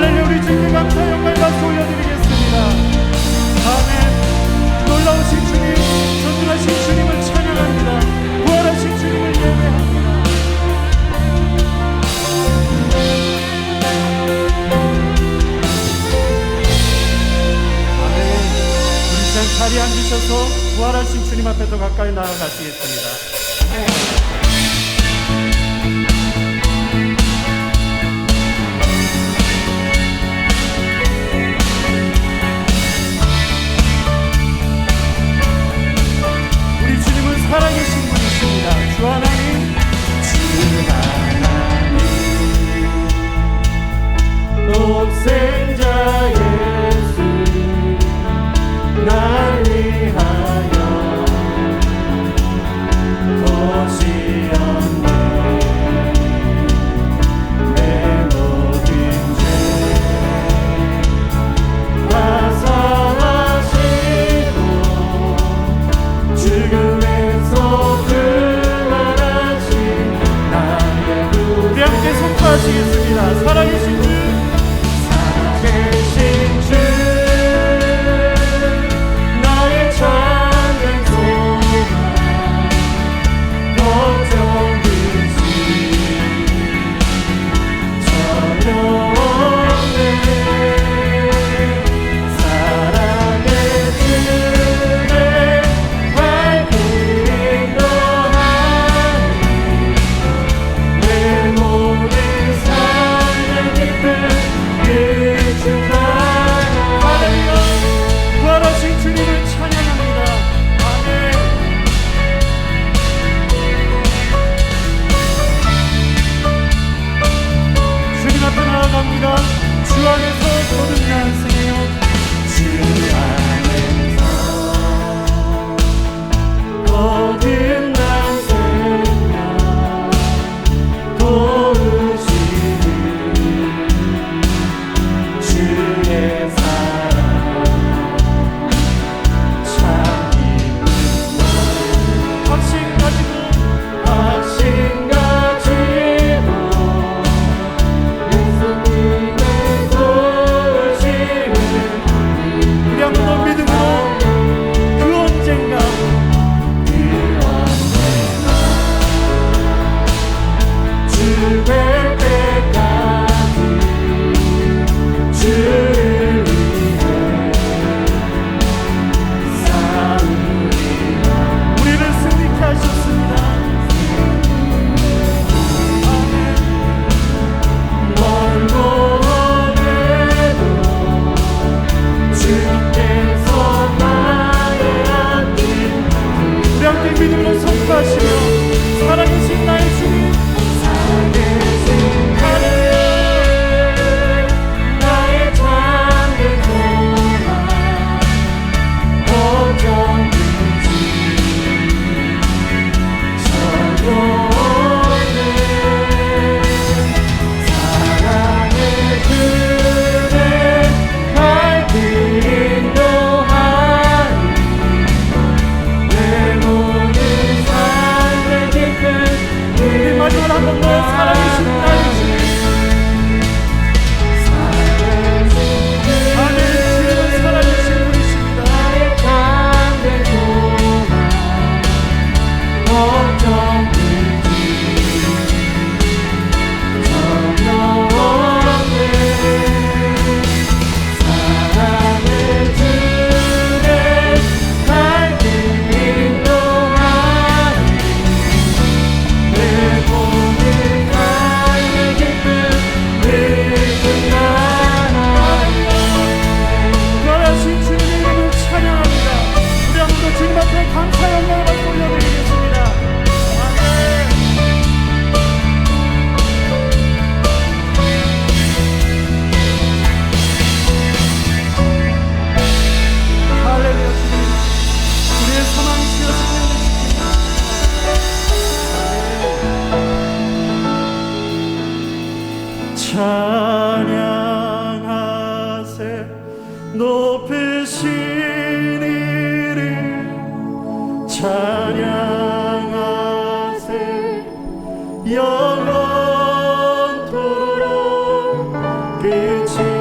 할렐루야. 우리 주님께 감사 영광 박수 올려드리겠습니다. 아멘. 놀라우신 주님, 전능하신 주님을 찬양합니다. 부활하신 주님을 예배합니다. 아멘. 우리 전 자리에 앉으셔서 부활하신 주님 앞에 더 가까이 나아가시겠습니다. 살아계신 분이십니다. 주 하나님, 주 하나님, 독생자 예수 날 위하여 거시었네. 내 모든 죄 화사하시고 죽음의 하시겠습니다. 살아계신 주, 살아계신 주, 나의 참된 소망, 걱정 없이 전혀 없네. 사랑의 주를 밝히 인도하니 내 모든 부활하신 주님을 찬양합니다. 아멘. 주님 앞에 나아갑니다. 주 안에서 거듭난 생명, 주 안에서 거듭난 생명 도우시니 주의 사랑 참 기쁘다. 확신 가지고 예수님의 도우심을 우리 한번 믿음으로 그 언젠가 주 뵐 때까지 주를 위해 싸우리라. 우리를 승리케 하셨습니다. 아멘. 멀고 오래도 주께서 나의 앞길 우리 함께 믿음으로 선포하시며 살아계신 나의 주님, 살아계신 하나님, 나의 참된 소망, 걱정 없이 전혀 없네. 사랑의 그대 밝히 인도하니 내 모든 삶의 깊은 우리 마지막으로 한 번 더 살아계신 나의 주님, 주님은 살아계신 분이십니다. 나의 참된 소망, 걱정 없이 전혀 없네. 사랑의 주를 밝히 인도하니 내 모든 삶의 기쁨 부활하신 주님의 이름을 찬양합니다. 우리 아무도 주님 앞에 감사 영광을 받고 올려드리겠습니다. 아멘. 할렐루야. 주님, 우리의 소망이시여 찬양하세 높으신 이름, 찬양하세 영원토록 끝이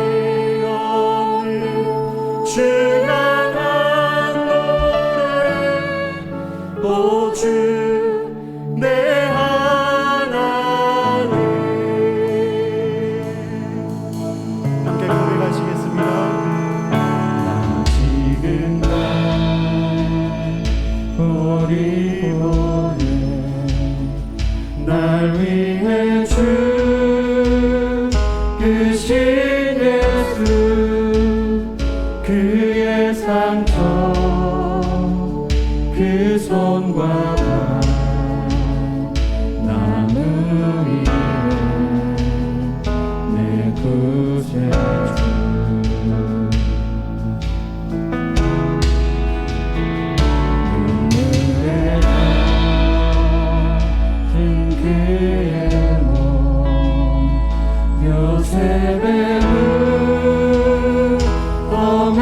예수 그의 상처 그 손과 발 나무 위에 내 구세주 눈물에 젖은 그의 몸 요셉의 밤에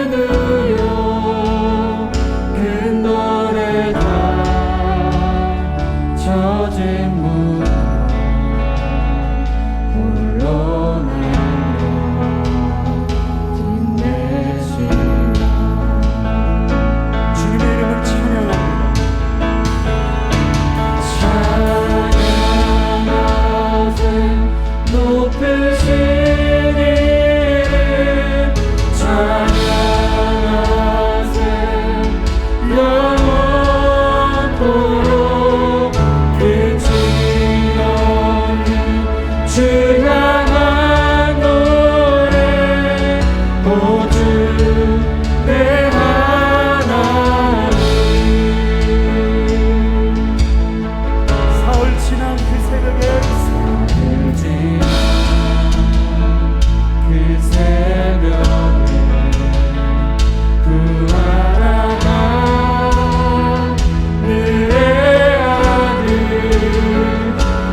누여 큰 노래 다 젖은 물 홀로 남겨 인내시나 주님의 이름을 찬양합니다. 찬양하세 높으신 이름 찬양하세 영원토록 끝이 없는 주 향한 노래 오 주 내 하나님 사흘 지난 그 새벽에 그 새벽에 부활한 하늘의 아들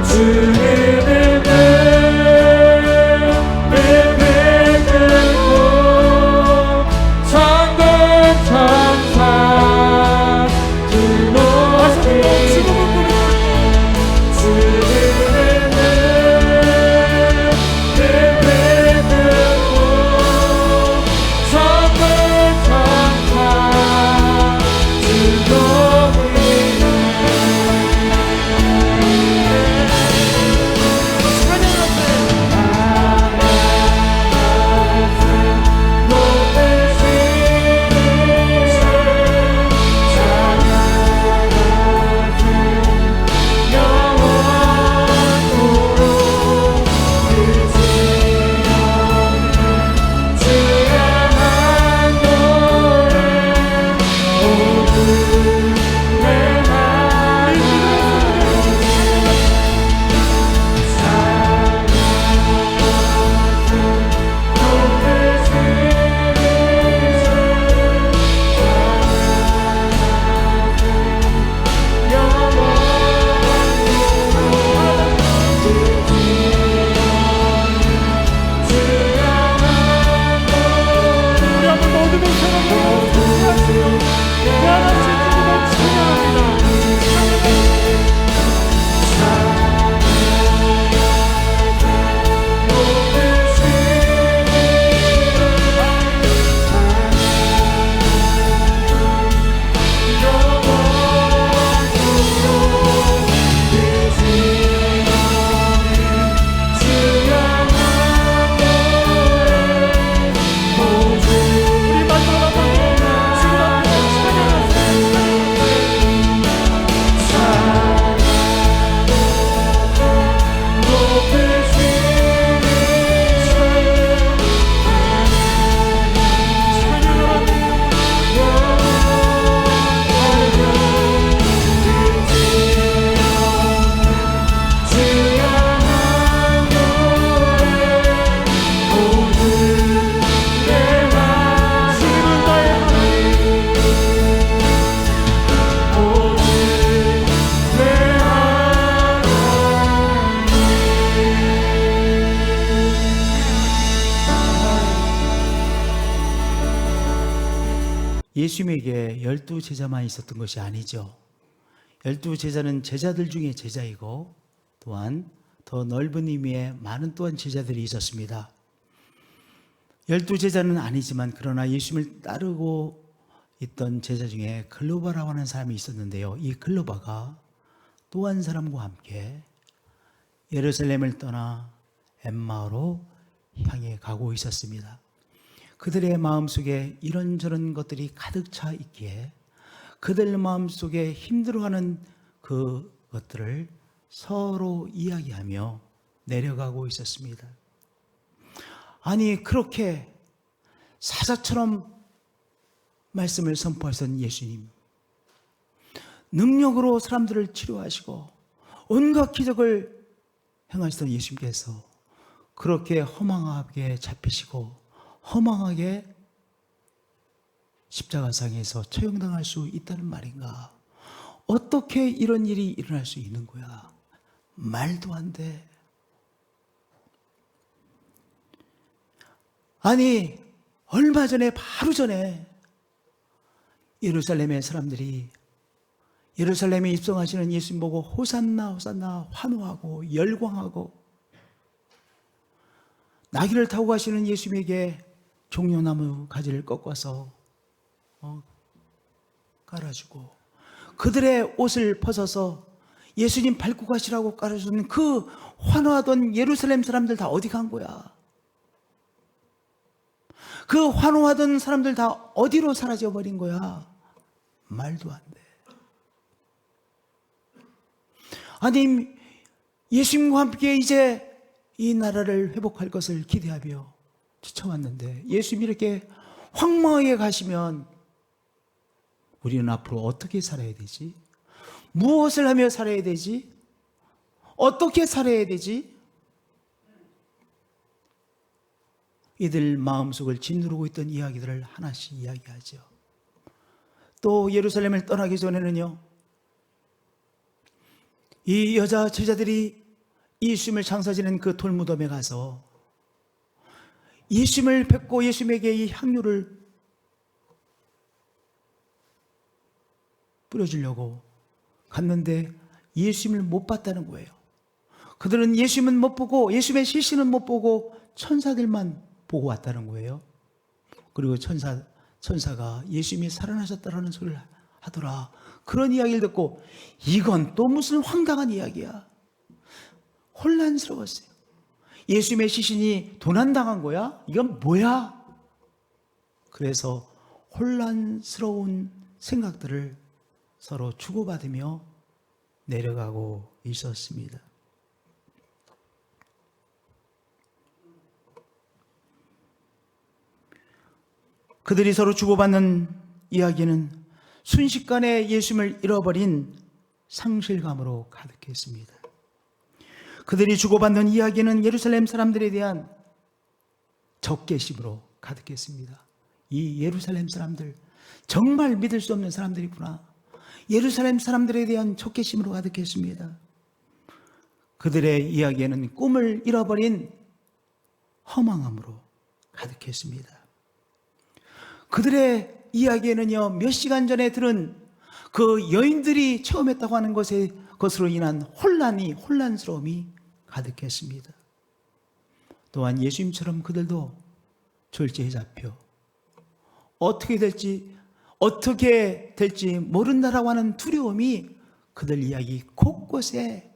주님을 듣고 천군 천사 주 높이 예수님에게 12제자만 있었던 것이 아니죠. 12제자는 제자들 중에 제자이고 또한 더 넓은 의미의 많은 또한 제자들이 있었습니다. 12제자는 아니지만 그러나 예수님을 따르고 있던 제자 중에 글로바라고 하는 사람이 있었는데요. 이 글로바가 또 한 사람과 함께 예루살렘을 떠나 엠마오로 향해 가고 있었습니다. 그들의 마음속에 이런저런 것들이 가득 차 있기에 그들 마음속에 힘들어하는 그것들을 서로 이야기하며 내려가고 있었습니다. 아니 그렇게 사자처럼 말씀을 선포하신 예수님, 능력으로 사람들을 치료하시고 온갖 기적을 행하시던 예수님께서 그렇게 허망하게 잡히시고 허망하게 십자가상에서 처형당할 수 있다는 말인가? 어떻게 이런 일이 일어날 수 있는 거야? 말도 안 돼. 아니 얼마 전에, 바로 전에 예루살렘의 사람들이 예루살렘에 입성하시는 예수님 보고 호산나 호산나 환호하고 열광하고, 나귀를 타고 가시는 예수님에게 종려나무 가지를 꺾어서 깔아주고, 그들의 옷을 벗어서 예수님 밟고 가시라고 깔아주는 그 환호하던 예루살렘 사람들 다 어디 간 거야? 그 환호하던 사람들 다 어디로 사라져 버린 거야? 말도 안 돼. 아니 예수님과 함께 이제 이 나라를 회복할 것을 기대하며 쫓아왔는데 예수님이 이렇게 황망하게 가시면 우리는 앞으로 어떻게 살아야 되지? 무엇을 하며 살아야 되지? 어떻게 살아야 되지? 이들 마음속을 짓누르고 있던 이야기들을 하나씩 이야기하죠. 또 예루살렘을 떠나기 전에는요, 이 여자 제자들이 예수님을 장사 지낸 그 돌무덤에 가서 예수님을 뵙고 예수님에게 이 향유를 뿌려주려고 갔는데 예수님을 못 봤다는 거예요. 그들은 예수님은 못 보고 예수님의 시신은 못 보고 천사들만 보고 왔다는 거예요. 그리고 천사가 예수님이 살아나셨다라는 소리를 하더라. 그런 이야기를 듣고 이건 또 무슨 황당한 이야기야. 혼란스러웠어요. 예수님의 시신이 도난당한 거야? 이건 뭐야? 그래서 혼란스러운 생각들을 서로 주고받으며 내려가고 있었습니다. 그들이 서로 주고받는 이야기는 순식간에 예수님을 잃어버린 상실감으로 가득했습니다. 그들이 주고받는 이야기는 예루살렘 사람들에 대한 적개심으로 가득했습니다. 이 예루살렘 사람들 정말 믿을 수 없는 사람들이구나. 예루살렘 사람들에 대한 적개심으로 가득했습니다. 그들의 이야기에는 꿈을 잃어버린 허망함으로 가득했습니다. 그들의 이야기에는요, 몇 시간 전에 들은 그 여인들이 체험했다고 하는 것으로 인한 혼란스러움이 가득했습니다. 또한 예수님처럼 그들도 졸지에 잡혀 어떻게 될지 모른다라고 하는 두려움이 그들 이야기 곳곳에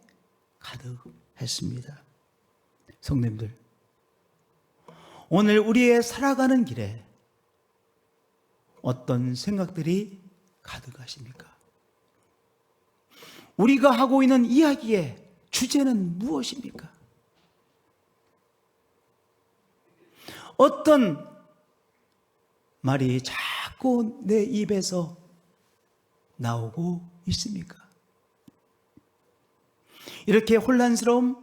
가득했습니다. 성도님들, 오늘 우리의 살아가는 길에 어떤 생각들이 가득하십니까? 우리가 하고 있는 이야기의 주제는 무엇입니까? 어떤 말이 자꾸 내 입에서 나오고 있습니까? 이렇게 혼란스러움,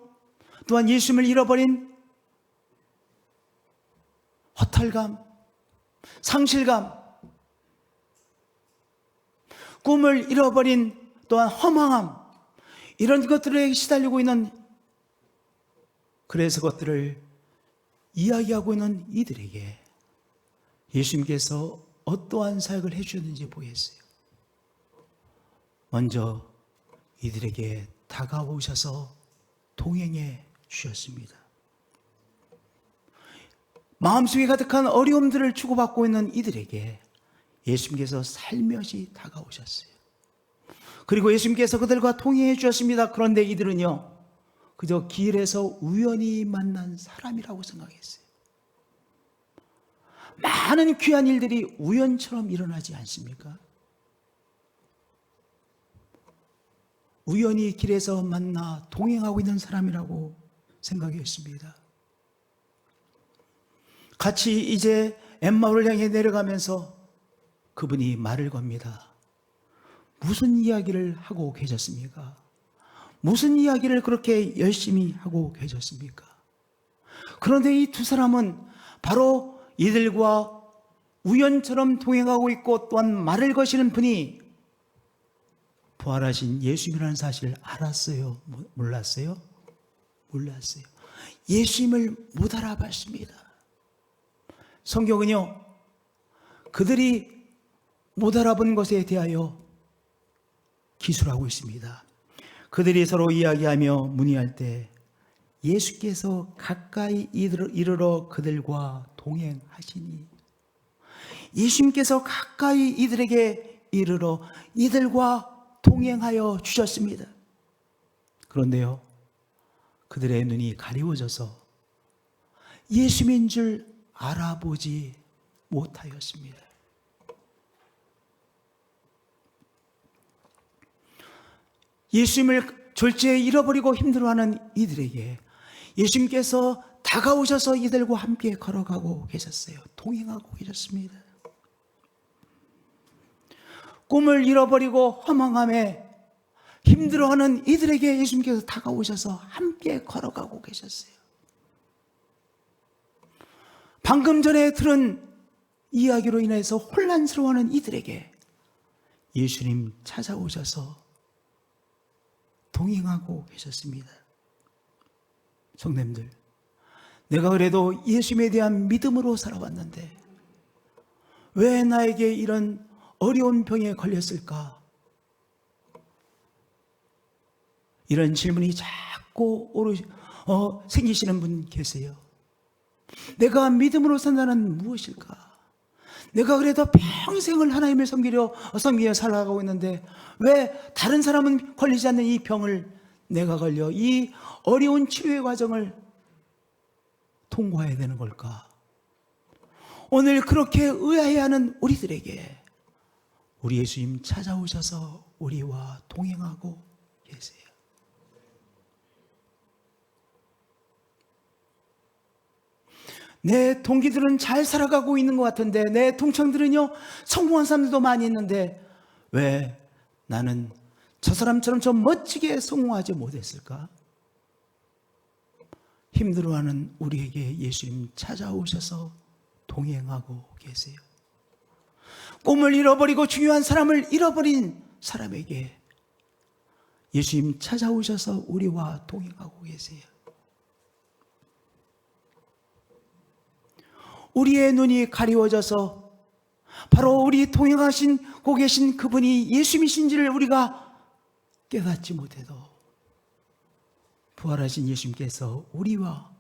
또한 예수님을 잃어버린 허탈감, 상실감, 꿈을 잃어버린 또한 허망함, 이런 것들에 시달리고 있는, 그래서 그것들을 이야기하고 있는 이들에게 예수님께서 어떠한 사역을 해주셨는지 보겠어요. 먼저 이들에게 다가오셔서 동행해 주셨습니다. 마음속에 가득한 어려움들을 주고받고 있는 이들에게 예수님께서 살며시 다가오셨어요. 그리고 예수님께서 그들과 통행해 주셨습니다. 그런데 이들은요, 그저 길에서 우연히 만난 사람이라고 생각했어요. 많은 귀한 일들이 우연처럼 일어나지 않습니까? 우연히 길에서 만나 동행하고 있는 사람이라고 생각했습니다. 같이 이제 엠마오를 향해 내려가면서 그분이 말을 겁니다. 무슨 이야기를 하고 계셨습니까? 무슨 이야기를 그렇게 열심히 하고 계셨습니까? 그런데 이 두 사람은 바로 이들과 우연처럼 동행하고 있고 또한 말을 거시는 분이 부활하신 예수님이라는 사실을 알았어요? 몰랐어요? 몰랐어요. 예수님을 못 알아봤습니다. 성경은요, 그들이 못 알아본 것에 대하여 기술하고 있습니다. 그들이 서로 이야기하며 문의할 때 예수께서 가까이 이르러 그들과 동행하시니, 예수님께서 가까이 이들에게 이르러 이들과 동행하여 주셨습니다. 그런데요, 그들의 눈이 가리워져서 예수님인 줄 알아보지 못하였습니다. 예수님을 졸지에 잃어버리고 힘들어하는 이들에게 예수님께서 다가오셔서 이들과 함께 걸어가고 계셨어요. 동행하고 계셨습니다. 꿈을 잃어버리고 허망함에 힘들어하는 이들에게 예수님께서 다가오셔서 함께 걸어가고 계셨어요. 방금 전에 들은 이야기로 인해서 혼란스러워하는 이들에게 예수님 찾아오셔서 동행하고 계셨습니다. 성도님들, 내가 그래도 예수님에 대한 믿음으로 살아왔는데 왜 나에게 이런 어려운 병에 걸렸을까? 이런 질문이 자꾸 생기시는 분 계세요. 내가 믿음으로 산다는 무엇일까? 내가 그래도 평생을 하나님을 섬기며 살아가고 있는데 왜 다른 사람은 걸리지 않는 이 병을 내가 걸려 이 어려운 치료의 과정을 통과해야 되는 걸까? 오늘 그렇게 의아해하는 우리들에게 우리 예수님 찾아오셔서 우리와 동행하고 계세요. 내 동기들은 잘 살아가고 있는 것 같은데, 내 동창들은요 성공한 사람들도 많이 있는데 왜 나는 저 사람처럼 좀 멋지게 성공하지 못했을까? 힘들어하는 우리에게 예수님 찾아오셔서 동행하고 계세요. 꿈을 잃어버리고 중요한 사람을 잃어버린 사람에게 예수님 찾아오셔서 우리와 동행하고 계세요. 우리의 눈이 가리워져서 바로 우리 동행하시고 계신 그분이 예수님이신지를 우리가 깨닫지 못해도 부활하신 예수님께서 우리와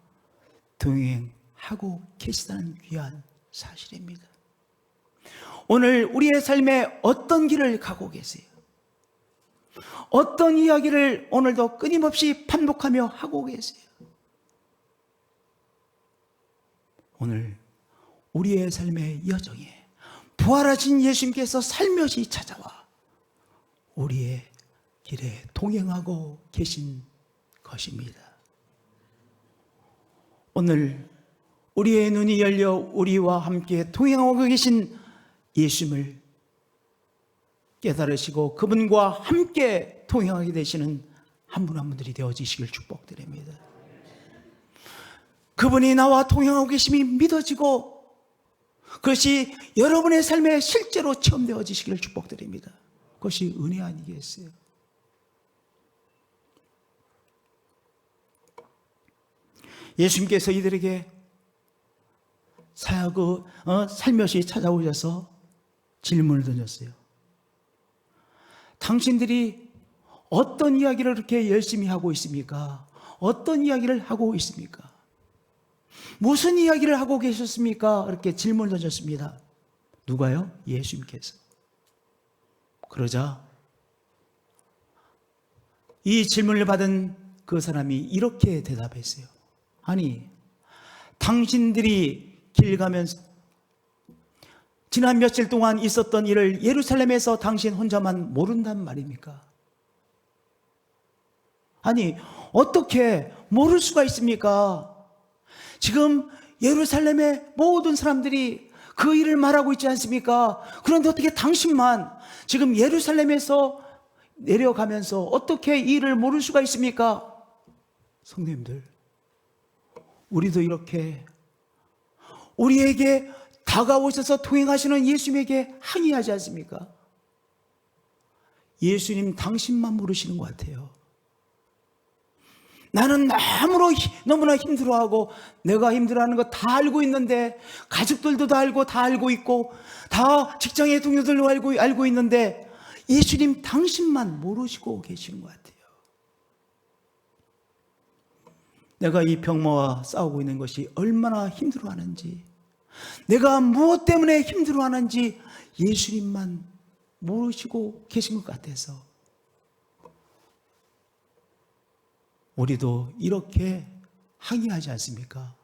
동행하고 계시다는 귀한 사실입니다. 오늘 우리의 삶에 어떤 길을 가고 계세요? 어떤 이야기를 오늘도 끊임없이 반복하며 하고 계세요? 오늘 우리의 삶의 여정에 부활하신 예수님께서 살며시 찾아와 우리의 길에 동행하고 계신 것입니다. 오늘 우리의 눈이 열려 우리와 함께 동행하고 계신 예수님을 깨달으시고 그분과 함께 동행하게 되시는 한 분 한 분들이 되어지시길 축복드립니다. 그분이 나와 동행하고 계심이 믿어지고 그것이 여러분의 삶에 실제로 체험되어지시기를 축복드립니다. 그것이 은혜 아니겠어요? 예수님께서 이들에게 살며시 찾아오셔서 질문을 던졌어요. 당신들이 어떤 이야기를 그렇게 열심히 하고 있습니까? 어떤 이야기를 하고 있습니까? 무슨 이야기를 하고 계셨습니까? 이렇게 질문을 던졌습니다. 누가요? 예수님께서. 그러자 이 질문을 받은 그 사람이 이렇게 대답했어요. 아니, 당신들이 길 가면서 지난 며칠 동안 있었던 일을 예루살렘에서 당신 혼자만 모른단 말입니까? 아니, 어떻게 모를 수가 있습니까? 지금 예루살렘의 모든 사람들이 그 일을 말하고 있지 않습니까? 그런데 어떻게 당신만 지금 예루살렘에서 내려가면서 어떻게 이 일을 모를 수가 있습니까? 성도님들, 우리도 이렇게 우리에게 다가오셔서 동행하시는 예수님에게 항의하지 않습니까? 예수님 당신만 모르시는 것 같아요. 나는 너무나 힘들어하고 내가 힘들어하는 거 다 알고 있는데, 가족들도 다 알고 있고, 다 직장의 동료들도 알고 있는데 예수님 당신만 모르시고 계시는 것 같아요. 내가 이 병마와 싸우고 있는 것이 얼마나 힘들어하는지, 내가 무엇 때문에 힘들어하는지 예수님만 모르시고 계신 것 같아서 우리도 이렇게 항의하지 않습니까?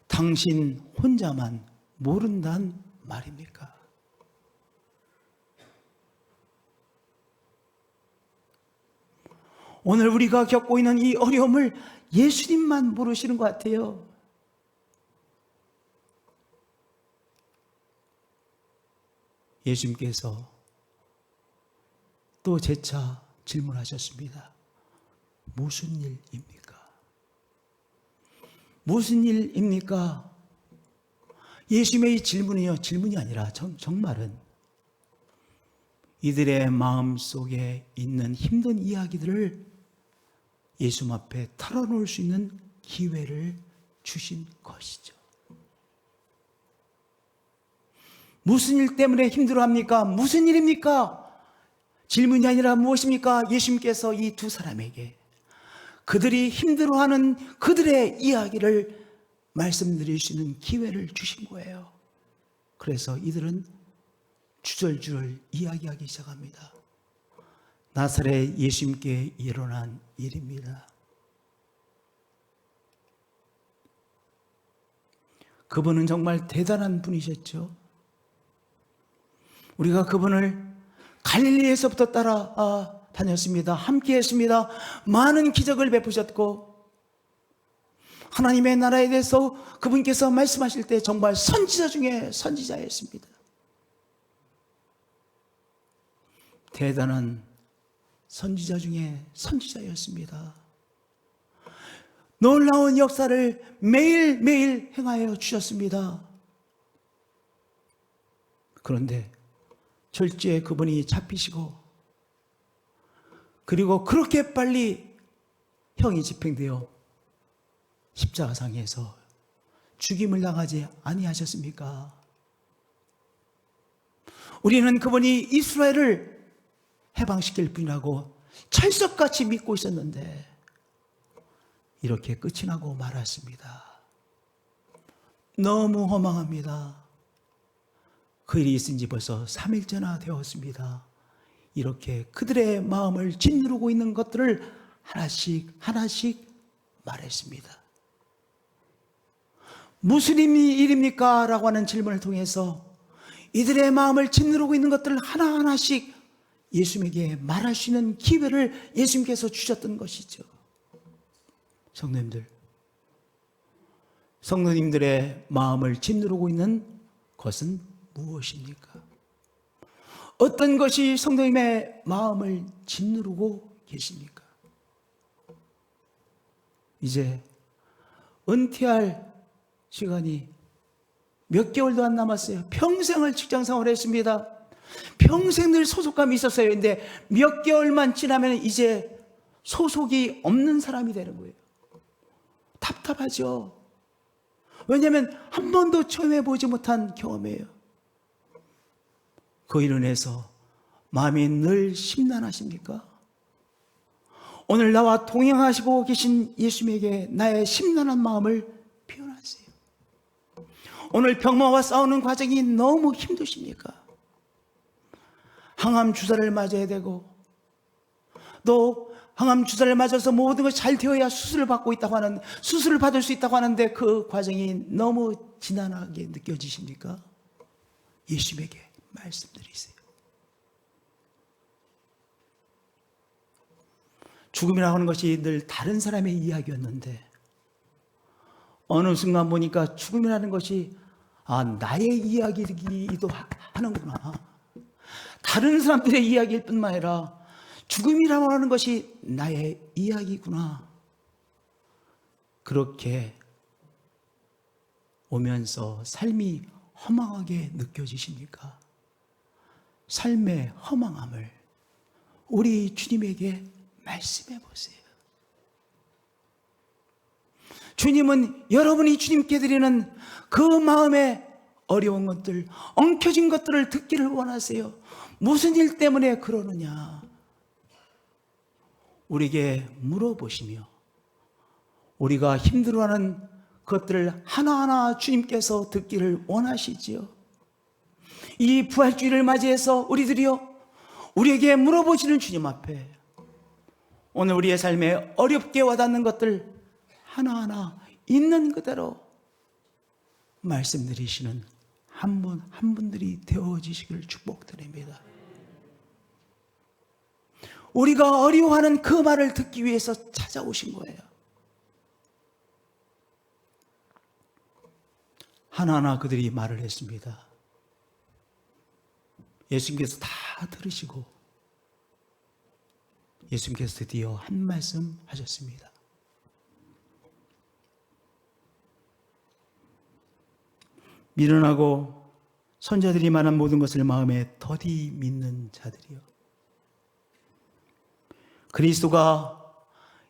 당신 혼자만 모른단 말입니까? 오늘 우리가 겪고 있는 이 어려움을 예수님만 모르시는 것 같아요. 예수님께서 또 재차 질문하셨습니다. 무슨 일입니까? 무슨 일입니까? 예수님의 이 질문이 아니라 정말은 이들의 마음속에 있는 힘든 이야기들을 예수님 앞에 털어놓을 수 있는 기회를 주신 것이죠. 무슨 일 때문에 힘들어합니까? 무슨 일입니까? 질문이 아니라 무엇입니까? 예수님께서 이 두 사람에게 그들이 힘들어하는 그들의 이야기를 말씀드릴 수 있는 기회를 주신 거예요. 그래서 이들은 주절주절 이야기하기 시작합니다. 나사렛 예수님께 일어난 일입니다. 그분은 정말 대단한 분이셨죠. 우리가 그분을 갈릴리에서부터 따라다녔습니다. 함께 했습니다. 많은 기적을 베푸셨고 하나님의 나라에 대해서 그분께서 말씀하실 때 정말 선지자 중에 선지자였습니다. 대단한 선지자 중에 선지자였습니다. 놀라운 역사를 매일매일 행하여 주셨습니다. 그런데 절제에 그분이 잡히시고, 그리고 그렇게 빨리 형이 집행되어 십자가상에서 죽임을 당하지 아니하셨습니까? 우리는 그분이 이스라엘을 해방시킬 분이라고 철석같이 믿고 있었는데 이렇게 끝이 나고 말았습니다. 너무 허망합니다. 그 일이 있은 지 벌써 3일째나 되었습니다. 이렇게 그들의 마음을 짓누르고 있는 것들을 하나씩 말했습니다. 무슨 일입니까? 라고 하는 질문을 통해서 이들의 마음을 짓누르고 있는 것들을 하나하나씩 예수님에게 말할 수 있는 기회를 예수님께서 주셨던 것이죠. 성도님들의 마음을 짓누르고 있는 것은 무엇입니까? 어떤 것이 성도님의 마음을 짓누르고 계십니까? 이제 은퇴할 시간이 몇 개월도 안 남았어요. 평생을 직장생활을 했습니다. 평생 늘 소속감이 있었어요. 근데 몇 개월만 지나면 이제 소속이 없는 사람이 되는 거예요. 답답하죠. 왜냐하면 한 번도 체험해보지 못한 경험이에요. 그 일로 인해서 마음이 늘 심란하십니까? 오늘 나와 동행하시고 계신 예수님에게 나의 심란한 마음을 표현하세요. 오늘 병마와 싸우는 과정이 너무 힘드십니까? 항암 주사를 맞아야 되고, 또 항암 주사를 맞아서 모든 것이 잘 되어야 수술을 받을 수 있다고 하는데 그 과정이 너무 지난하게 느껴지십니까? 예수님에게 말씀드리세요. 죽음이라고 하는 것이 늘 다른 사람의 이야기였는데 어느 순간 보니까 죽음이라는 것이 나의 이야기이기도 하는구나. 다른 사람들의 이야기일 뿐만 아니라 죽음이라고 하는 것이 나의 이야기구나. 그렇게 오면서 삶이 허망하게 느껴지십니까? 삶의 허망함을 우리 주님에게 말씀해 보세요. 주님은 여러분이 주님께 드리는 그 마음의 어려운 것들, 엉켜진 것들을 듣기를 원하세요. 무슨 일 때문에 그러느냐? 우리에게 물어보시며 우리가 힘들어하는 것들을 하나하나 주님께서 듣기를 원하시지요. 이 부활주의를 맞이해서 우리에게 물어보시는 주님 앞에 오늘 우리의 삶에 어렵게 와닿는 것들 하나하나 있는 그대로 말씀드리시는 한 분 한 분들이 되어지시기를 축복드립니다. 우리가 어려워하는 그 말을 듣기 위해서 찾아오신 거예요. 하나하나 그들이 말을 했습니다. 예수님께서 다 들으시고 예수님께서 드디어 한 말씀 하셨습니다. 미련하고 선자들이 말한 모든 것을 마음에 더디 믿는 자들이요, 그리스도가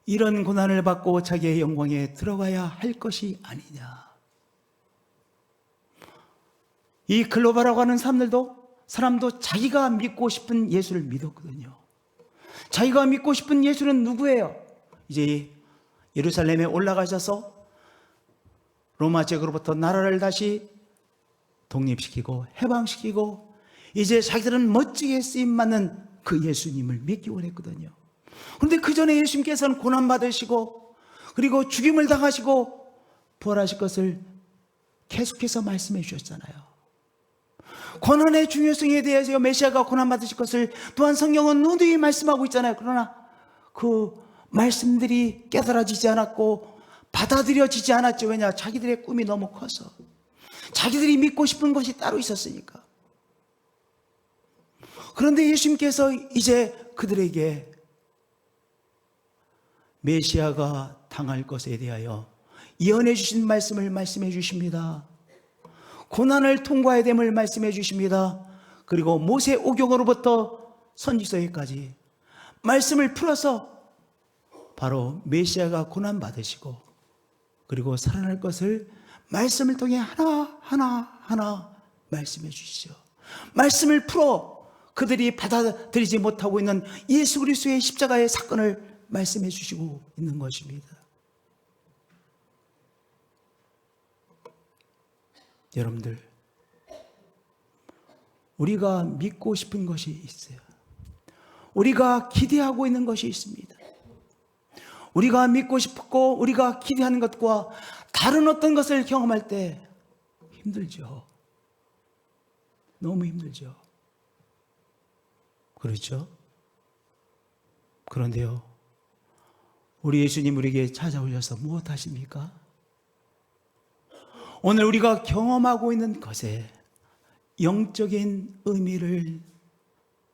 이런 고난을 받고 자기의 영광에 들어가야 할 것이 아니냐. 이 글로바라고 하는 사람도 자기가 믿고 싶은 예수를 믿었거든요. 자기가 믿고 싶은 예수는 누구예요? 이제 예루살렘에 올라가셔서 로마 제국으로부터 나라를 다시 독립시키고 해방시키고 이제 자기들은 멋지게 쓰임받는 그 예수님을 믿기 원했거든요. 그런데 그 전에 예수님께서는 고난받으시고 그리고 죽임을 당하시고 부활하실 것을 계속해서 말씀해 주셨잖아요. 고난의 중요성에 대해서 메시아가 고난받으실 것을 또한 성경은 누누이 말씀하고 있잖아요. 그러나 그 말씀들이 깨달아지지 않았고 받아들여지지 않았죠. 왜냐? 자기들의 꿈이 너무 커서, 자기들이 믿고 싶은 것이 따로 있었으니까. 그런데 예수님께서 이제 그들에게 메시아가 당할 것에 대하여 예언해 주신 말씀을 말씀해 주십니다. 고난을 통과해야 됨을 말씀해 주십니다. 그리고 모세 오경으로부터 선지서에까지 말씀을 풀어서 바로 메시아가 고난 받으시고 그리고 살아날 것을 말씀을 통해 하나 말씀해 주시죠. 말씀을 풀어 그들이 받아들이지 못하고 있는 예수 그리스도의 십자가의 사건을 말씀해 주시고 있는 것입니다. 여러분들, 우리가 믿고 싶은 것이 있어요. 우리가 기대하고 있는 것이 있습니다. 우리가 믿고 싶고 우리가 기대하는 것과 다른 어떤 것을 경험할 때 힘들죠. 너무 힘들죠. 그렇죠? 그런데요, 우리 예수님 우리에게 찾아오셔서 무엇 하십니까? 오늘 우리가 경험하고 있는 것에 영적인 의미를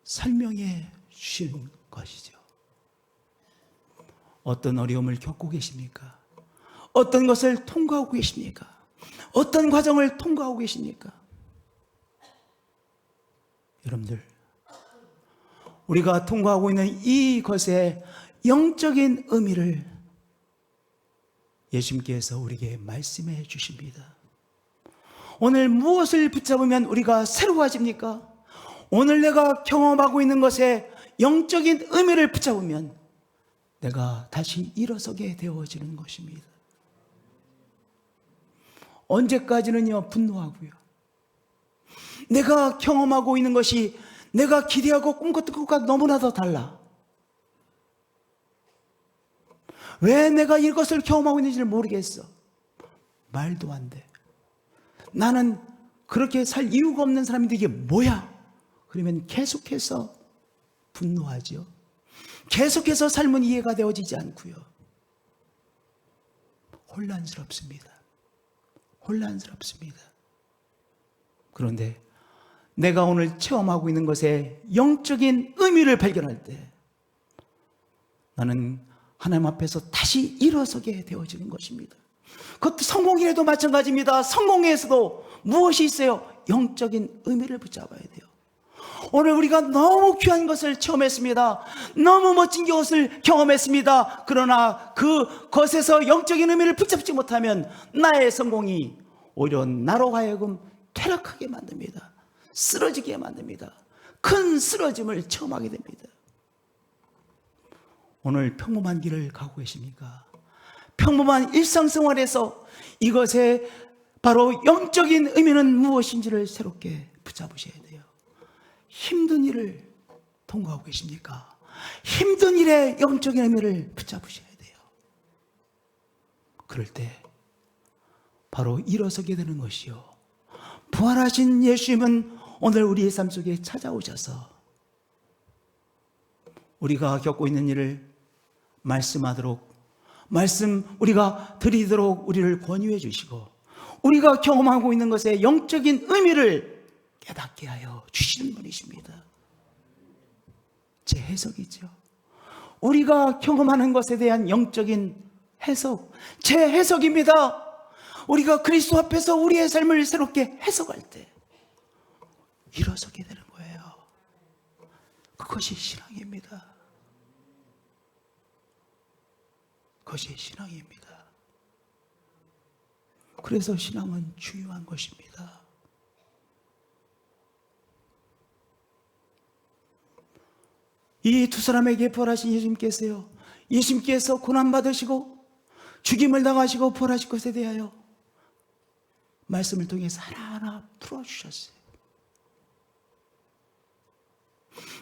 설명해 주시는 것이죠. 어떤 어려움을 겪고 계십니까? 어떤 것을 통과하고 계십니까? 어떤 과정을 통과하고 계십니까? 여러분들, 우리가 통과하고 있는 이것의 영적인 의미를 예수님께서 우리에게 말씀해 주십니다. 오늘 무엇을 붙잡으면 우리가 새로워집니까? 오늘 내가 경험하고 있는 것에 영적인 의미를 붙잡으면 내가 다시 일어서게 되어지는 것입니다. 언제까지는요, 분노하고요. 내가 경험하고 있는 것이 내가 기대하고 꿈꿨던 것과 너무나도 달라. 왜 내가 이것을 경험하고 있는지를 모르겠어. 말도 안 돼. 나는 그렇게 살 이유가 없는 사람인데 이게 뭐야? 그러면 계속해서 분노하죠. 계속해서 삶은 이해가 되어지지 않고요. 혼란스럽습니다. 혼란스럽습니다. 그런데 내가 오늘 체험하고 있는 것에 영적인 의미를 발견할 때 나는 하나님 앞에서 다시 일어서게 되어지는 것입니다. 그것도 성공이라도 마찬가지입니다. 성공에서도 무엇이 있어요? 영적인 의미를 붙잡아야 돼요. 오늘 우리가 너무 귀한 것을 체험했습니다. 너무 멋진 것을 경험했습니다. 그러나 그것에서 영적인 의미를 붙잡지 못하면 나의 성공이 오히려 나로 하여금 퇴락하게 만듭니다. 쓰러지게 만듭니다. 큰 쓰러짐을 체험하게 됩니다. 오늘 평범한 길을 가고 계십니까? 평범한 일상생활에서 이것의 바로 영적인 의미는 무엇인지를 새롭게 붙잡으셔야 돼요. 힘든 일을 통과하고 계십니까? 힘든 일의 영적인 의미를 붙잡으셔야 돼요. 그럴 때 바로 일어서게 되는 것이요, 부활하신 예수님은 오늘 우리의 삶 속에 찾아오셔서 우리가 겪고 있는 일을 말씀하도록, 우리가 드리도록 우리를 권유해 주시고, 우리가 경험하고 있는 것의 영적인 의미를 깨닫게 하여 주시는 분이십니다. 제 해석이죠. 우리가 경험하는 것에 대한 영적인 해석, 제 해석입니다. 우리가 그리스도 앞에서 우리의 삶을 새롭게 해석할 때 일어서게 되는 거예요. 그것이 신앙입니다. 그것이 신앙입니다. 그래서 신앙은 중요한 것입니다. 이 두 사람에게 부활하신 예수님께서 고난받으시고 죽임을 당하시고 부활하실 것에 대하여 말씀을 통해서 하나하나 풀어주셨어요.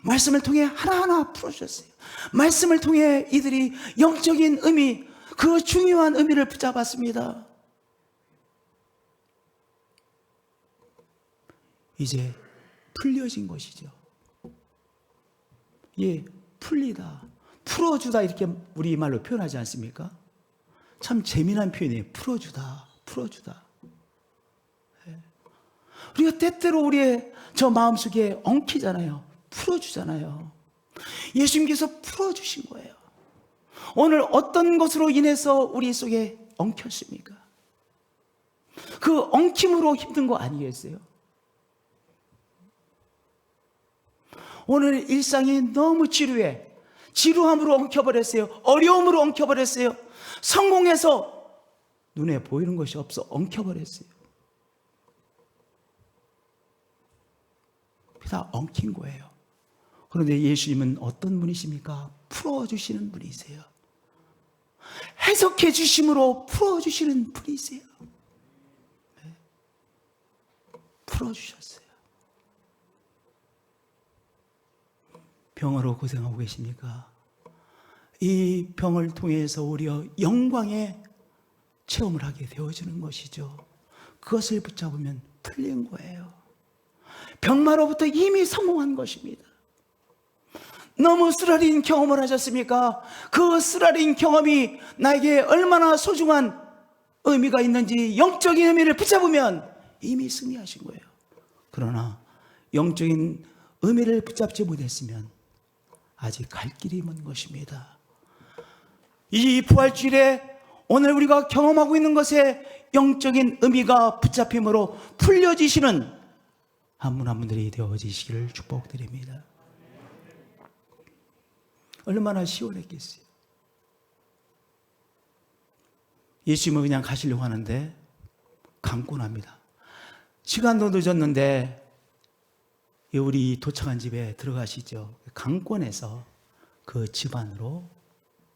말씀을 통해 하나하나 풀어주셨어요. 말씀을 통해 이들이 영적인 의미, 그 중요한 의미를 붙잡았습니다. 이제 풀려진 것이죠. 예, 풀리다, 풀어주다, 이렇게 우리말로 표현하지 않습니까? 참 재미난 표현이에요. 풀어주다. 우리가 때때로 우리의 저 마음속에 엉키잖아요. 풀어주잖아요. 예수님께서 풀어주신 거예요. 오늘 어떤 것으로 인해서 우리 속에 엉켰습니까? 그 엉킴으로 힘든 거 아니겠어요? 오늘 일상이 너무 지루해. 지루함으로 엉켜버렸어요. 어려움으로 엉켜버렸어요. 성공해서 눈에 보이는 것이 없어 엉켜버렸어요. 다 엉킨 거예요. 그런데 예수님은 어떤 분이십니까? 풀어주시는 분이세요. 해석해 주심으로 풀어주시는 분이세요. 네. 풀어주셨어요. 병으로 고생하고 계십니까? 이 병을 통해서 오히려 영광의 체험을 하게 되어지는 것이죠. 그것을 붙잡으면 풀린 거예요. 병마로부터 이미 성공한 것입니다. 너무 쓰라린 경험을 하셨습니까? 그 쓰라린 경험이 나에게 얼마나 소중한 의미가 있는지 영적인 의미를 붙잡으면 이미 승리하신 거예요. 그러나 영적인 의미를 붙잡지 못했으면 아직 갈 길이 먼 것입니다. 이 부활주일에 오늘 우리가 경험하고 있는 것에 영적인 의미가 붙잡힘으로 풀려지시는 한 분 한 분들이 되어지시기를 축복드립니다. 얼마나 시원했겠어요. 예수님은 그냥 가시려고 하는데 강권합니다. 시간도 늦었는데 우리 도착한 집에 들어가시죠. 강권해서 그 집 안으로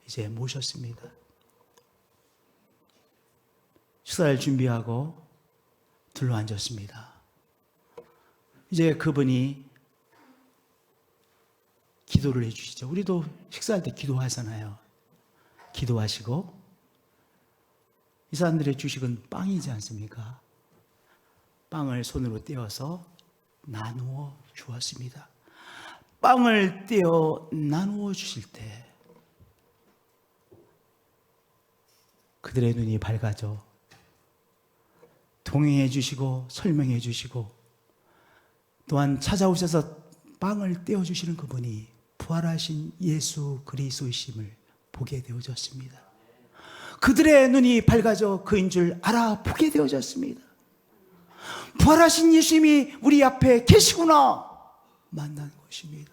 이제 모셨습니다. 식사를 준비하고 둘러앉았습니다. 이제 그분이 기도를 해주시죠. 우리도 식사할 때 기도하잖아요. 기도하시고 이 사람들의 주식은 빵이지 않습니까? 빵을 손으로 떼어서 나누어 주었습니다. 빵을 떼어 나누어 주실 때 그들의 눈이 밝아져 동행해 주시고 설명해 주시고 또한 찾아오셔서 빵을 떼어주시는 그분이 부활하신 예수 그리스도이심을 보게 되어졌습니다. 그들의 눈이 밝아져 그인 줄 알아보게 되어졌습니다. 부활하신 예수님이 우리 앞에 계시구나 만난 것입니다.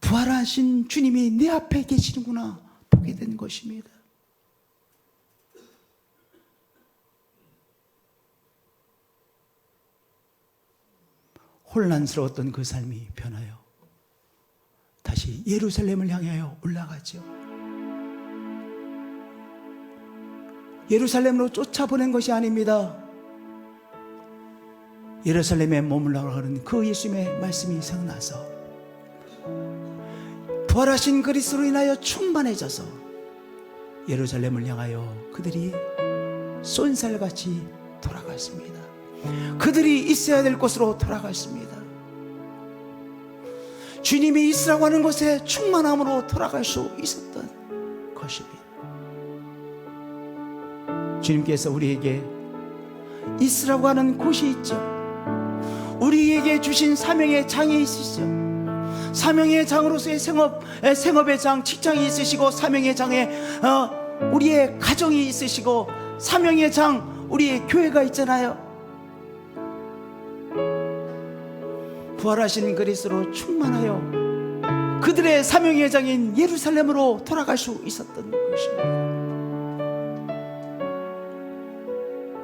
부활하신 주님이 내 앞에 계시는구나 보게 된 것입니다. 혼란스러웠던 그 삶이 변하여 다시 예루살렘을 향하여 올라가죠. 예루살렘으로 쫓아보낸 것이 아닙니다. 예루살렘에 머물라고 하는 그 예수님의 말씀이 생각나서 부활하신 그리스도로 인하여 충만해져서 예루살렘을 향하여 그들이 쏜살같이 돌아갔습니다. 그들이 있어야 될 곳으로 돌아갔습니다. 주님이 있으라고 하는 곳에 충만함으로 돌아갈 수 있었던 것입니다. 주님께서 우리에게 있으라고 하는 곳이 있죠. 우리에게 주신 사명의 장이 있으시죠. 사명의 장으로서의 생업의 장, 직장이 있으시고, 사명의 장에 우리의 가정이 있으시고, 사명의 장, 우리의 교회가 있잖아요. 부활하신 그리스도로 충만하여 그들의 사명의 장인 예루살렘으로 돌아갈 수 있었던 것입니다.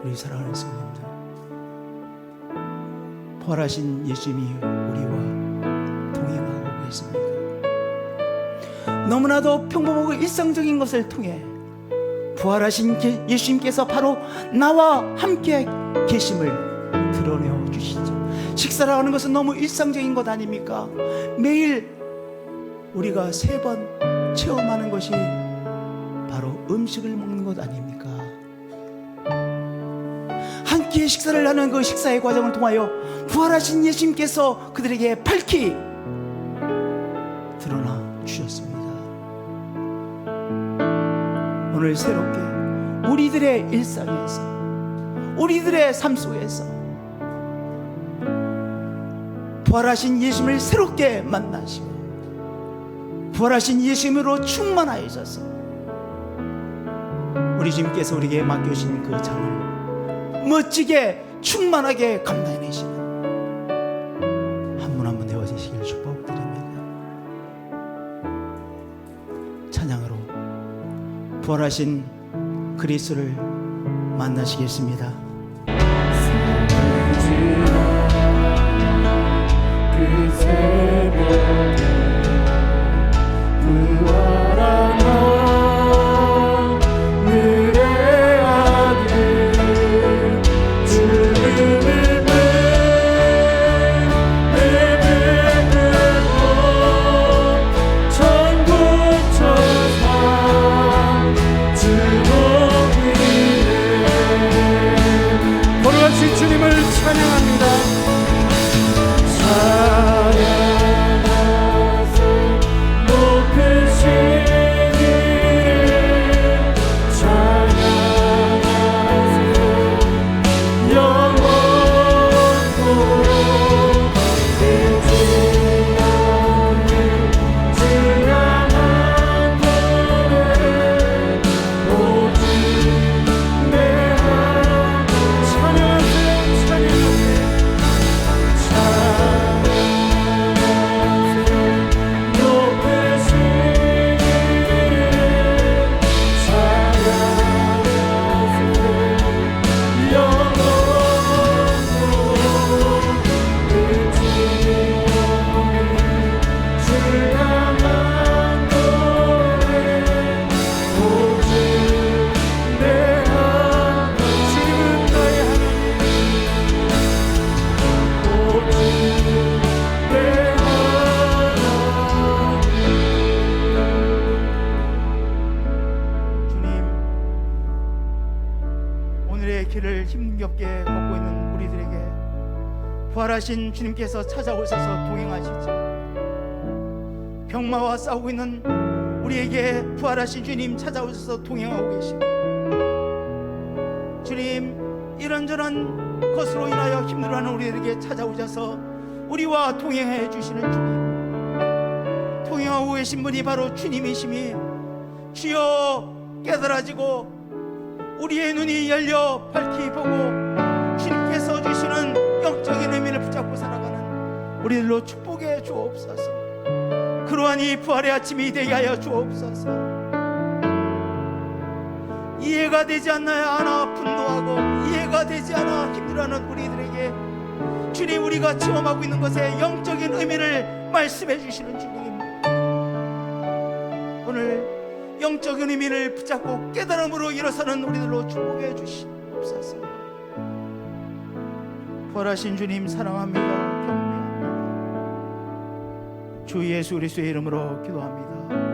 우리 사랑하는 성도님들, 부활하신 예수님이 우리와 동행하고 계십니다. 너무나도 평범하고 일상적인 것을 통해 부활하신 예수님께서 바로 나와 함께 계심을 드러내어 주시죠. 식사를 하는 것은 너무 일상적인 것 아닙니까? 매일 우리가 3번 체험하는 것이 바로 음식을 먹는 것 아닙니까? 한 끼의 식사를 하는 그 식사의 과정을 통하여 부활하신 예수님께서 그들에게 밝히 드러나 주셨습니다. 오늘 새롭게 우리들의 일상에서, 우리들의 삶 속에서 부활하신 예수님을 새롭게 만나시고 부활하신 예수님으로 충만하여져서 우리 주님께서 우리에게 맡겨주신 그 장을 멋지게 충만하게 감당해내시는 한 분 한 분 되어지시기를 축복드립니다. 찬양으로 부활하신 그리스도를 만나시겠습니다. 그 새벽에 부활한 하늘의 아들 주님을 예배드리고 천국 천상 주복이네. 걸어가신 주님을 찬양합니다. 길을 힘겹게 걷고 있는 우리들에게 부활하신 주님께서 찾아오셔서 동행하시죠. 병마와 싸우고 있는 우리에게 부활하신 주님 찾아오셔서 동행하고 계시고, 주님, 이런저런 것으로 인하여 힘들어하는 우리에게 찾아오셔서 우리와 동행해 주시는 주님, 동행하고 계신 분이 바로 주님이심이 주여 깨달아지고 우리의 눈이 열려 밝히 보고 주님께서 주시는 영적인 의미를 붙잡고 살아가는 우리들로 축복해 주옵소서. 그러한 이 부활의 아침이 되게 하여 주옵소서. 이해가 되지 않아 분노하고 이해가 되지 않아 힘들어하는 우리들에게 주님, 우리가 체험하고 있는 것에 영적인 의미를 말씀해 주시는 주님, 오늘 영적인 의미를 붙잡고 깨달음으로 일어서는 우리들로 축복해 주시옵소서. 부활하신 주님 사랑합니다. 경배합니다. 주 예수 그리스도의 이름으로 기도합니다.